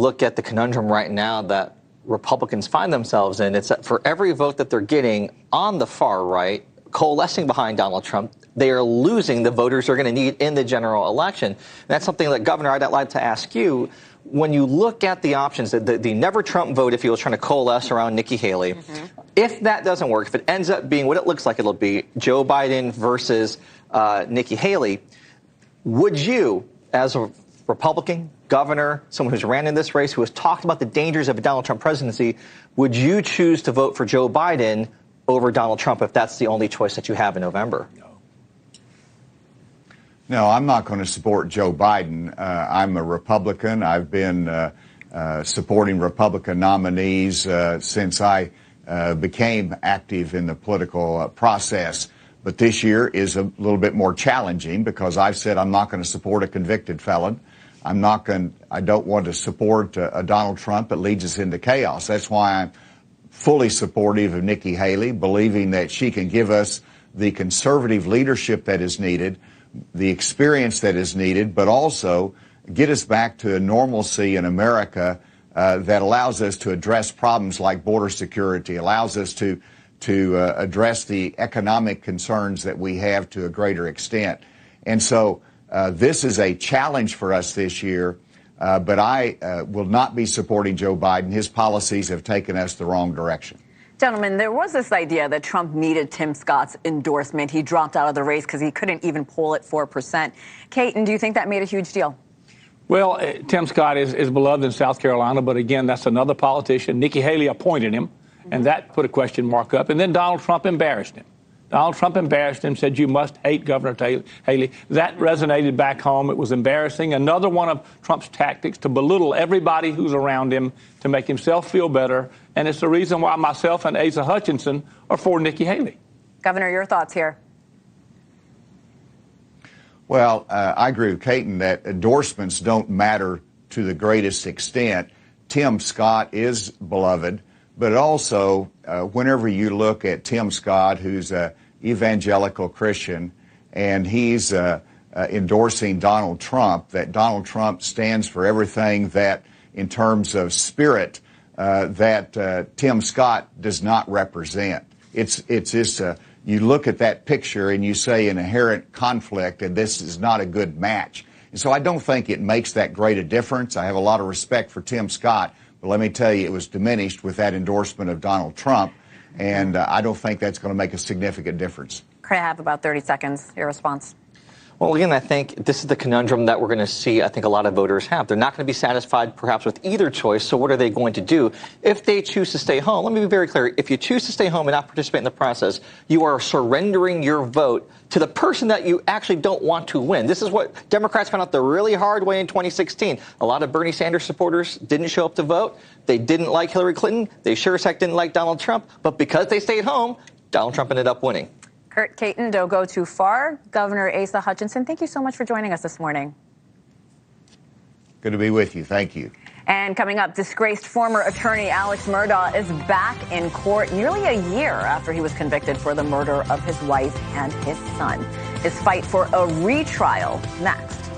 Look at the conundrum right now that Republicans find themselves in. It's that for every vote that they're getting on the far right, coalescing behind Donald Trump, they are losing the voters they're going to need in the general election. And that's something that, Governor, I'd like to ask you. When you look at the options, the never Trump vote, if you will, trying to coalesce around Nikki Haley, if that doesn't work, if it ends up being what it looks like it'll be, Joe Biden versus Nikki Haley, would you, as a Republican governor, someone who's ran in this race, who has talked about the dangers of a Donald Trump presidency, would you choose to vote for Joe Biden over Donald Trump if that's the only choice that you have in November? No, I'm not going to support Joe Biden. I'm a Republican. I've been supporting Republican nominees since I became active in the political process. But this year is a little bit more challenging because I've said I'm not going to support a convicted felon. I don't want to support a Donald Trump that leads us into chaos. That's why I'm fully supportive of Nikki Haley, believing that she can give us the conservative leadership that is needed, the experience that is needed, but also get us back to a normalcy in America that allows us to address problems like border security, allows us to address the economic concerns that we have to a greater extent. And so this is a challenge for us this year, but I will not be supporting Joe Biden. His policies have taken us the wrong direction. Gentlemen, there was this idea that Trump needed Tim Scott's endorsement. He dropped out of the race because he couldn't even poll at 4%. Caton, do you think that made a huge deal? Well, Tim Scott is beloved in South Carolina, but again, that's another politician. Nikki Haley appointed him, and that put a question mark up. And then Donald Trump embarrassed him. Donald Trump embarrassed him, said, you must hate Governor Haley. That resonated back home. It was embarrassing. Another one of Trump's tactics to belittle everybody who's around him, to make himself feel better. And it's the reason why myself and Asa Hutchinson are for Nikki Haley. Governor, your thoughts here? Well, I agree with Caton that endorsements don't matter to the greatest extent. Tim Scott is beloved, but also whenever you look at Tim Scott, who's an evangelical Christian, and he's endorsing Donald Trump, that Donald Trump stands for everything that, in terms of spirit, that Tim Scott does not represent. It's just you look at that picture and you say an inherent conflict, and this is not a good match. And so I don't think it makes that great a difference. I have a lot of respect for Tim Scott, but let me tell you, it was diminished with that endorsement of Donald Trump, and I don't think that's going to make a significant difference. Could I have about 30 seconds? Your response? Well, again, I think this is the conundrum that we're going to see, I think, a lot of voters have. They're not going to be satisfied, perhaps, with either choice, so what are they going to do? If they choose to stay home, let me be very clear. If you choose to stay home and not participate in the process, you are surrendering your vote to the person that you actually don't want to win. This is what Democrats found out the really hard way in 2016. A lot of Bernie Sanders supporters didn't show up to vote. They didn't like Hillary Clinton. They sure as heck didn't like Donald Trump. But because they stayed home, Donald Trump ended up winning. Kurt Caton, don't go too far. Governor Asa Hutchinson, thank you so much for joining us this morning. Good to be with you. Thank you. And coming up, disgraced former attorney Alex Murdaugh is back in court nearly a year after he was convicted for the murder of his wife and his son. His fight for a retrial next.